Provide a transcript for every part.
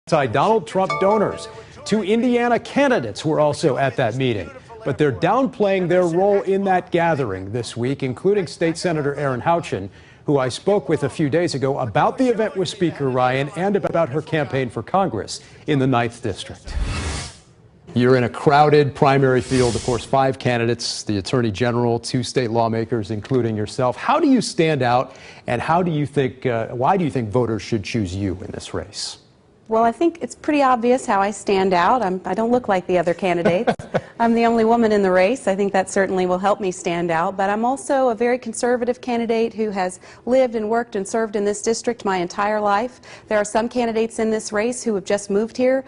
Donald Trump donors. Two Indiana candidates were also at that meeting, but they're downplaying their role in that gathering this week, including State Senator Erin Houchin, who I spoke with a few days ago about the event with Speaker Ryan and about her campaign for Congress in the 9th District. You're in a crowded primary field, of course, 5 candidates, the Attorney General, 2 state lawmakers, including yourself. How do you stand out, and why do you think voters should choose you in this race? Well, I think it's pretty obvious how I stand out. I don't look like the other candidates. I'm the only woman in the race. I think that certainly will help me stand out. But I'm also a very conservative candidate who has lived and worked and served in this district my entire life. There are some candidates in this race who have just moved here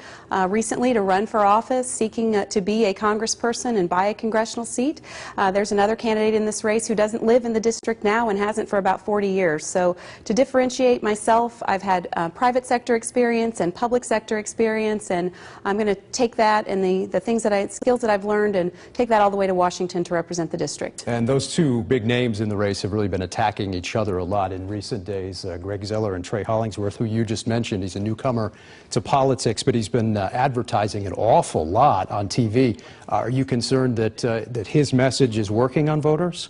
recently to run for office, seeking to be a congressperson and buy a congressional seat. There's another candidate in this race who doesn't live in the district now and hasn't for about 40 years. So to differentiate myself, I've had private sector experience and public sector experience, and I'm going to take that and the skills that I've learned and take that all the way to Washington to represent the district. And those 2 big names in the race have really been attacking each other a lot in recent days. Greg Zeller and Trey Hollingsworth, who you just mentioned, he's a newcomer to politics, but he's been advertising an awful lot on TV. Are you concerned that his message is working on voters?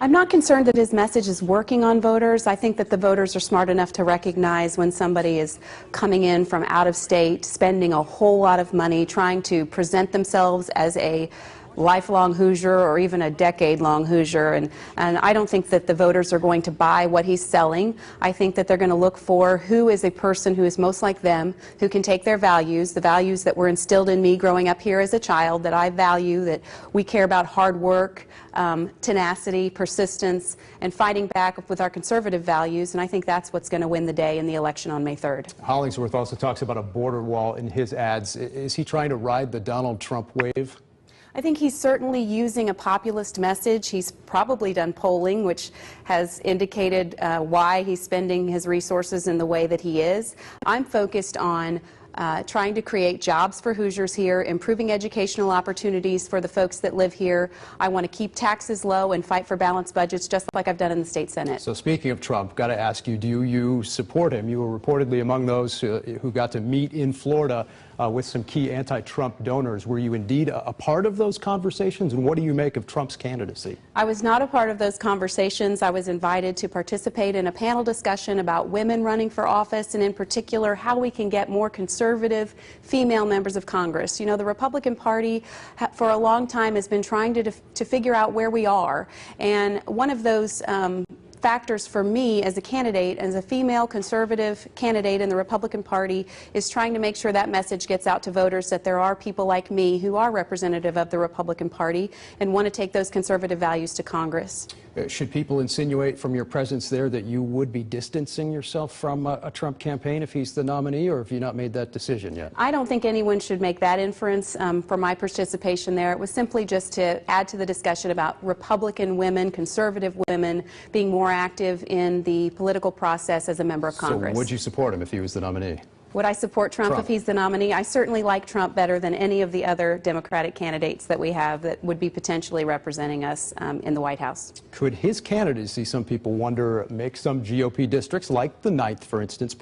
I'm not concerned that his message is working on voters. I think that the voters are smart enough to recognize when somebody is coming in from out of state, spending a whole lot of money, trying to present themselves as a lifelong Hoosier or even a decade-long Hoosier, and I don't think that the voters are going to buy what he's selling. I think that they're going to look for who is a person who is most like them, who can take their values, the values that were instilled in me growing up here as a child, that I value, that we care about hard work, tenacity, persistence, and fighting back with our conservative values, and I think that's what's going to win the day in the election on May 3rd. Hollingsworth also talks about a border wall in his ads. Is he trying to ride the Donald Trump wave? I think he's certainly using a populist message. He's probably done polling, which has indicated why he's spending his resources in the way that he is. I'm focused on trying to create jobs for Hoosiers here, improving educational opportunities for the folks that live here. I want to keep taxes low and fight for balanced budgets, just like I've done in the state Senate. So speaking of Trump, got to ask you, do you support him? You were reportedly among those who got to meet in Florida with some key anti-Trump donors. Were you indeed a part of those conversations, and what do you make of Trump's candidacy? I was not a part of those conversations. I was invited to participate in a panel discussion about women running for office, and in particular how we can get more conservative female members of Congress. You know, the Republican Party for a long time has been trying to figure out where we are, and one of those factors for me as a candidate, as a female conservative candidate in the Republican Party, is trying to make sure that message gets out to voters that there are people like me who are representative of the Republican Party and want to take those conservative values to Congress. Should people insinuate from your presence there that you would be distancing yourself from a Trump campaign if he's the nominee, or have you not made that decision yet? I don't think anyone should make that inference from my participation there. It was simply just to add to the discussion about Republican women, conservative women, being more active in the political process as a member of Congress. So would you support him if he was the nominee? Would I support Trump if he's the nominee? I certainly like Trump better than any of the other Democratic candidates that we have that would be potentially representing us in the White House. Could his candidacy, some people wonder, make some GOP districts, like the 9th, for instance,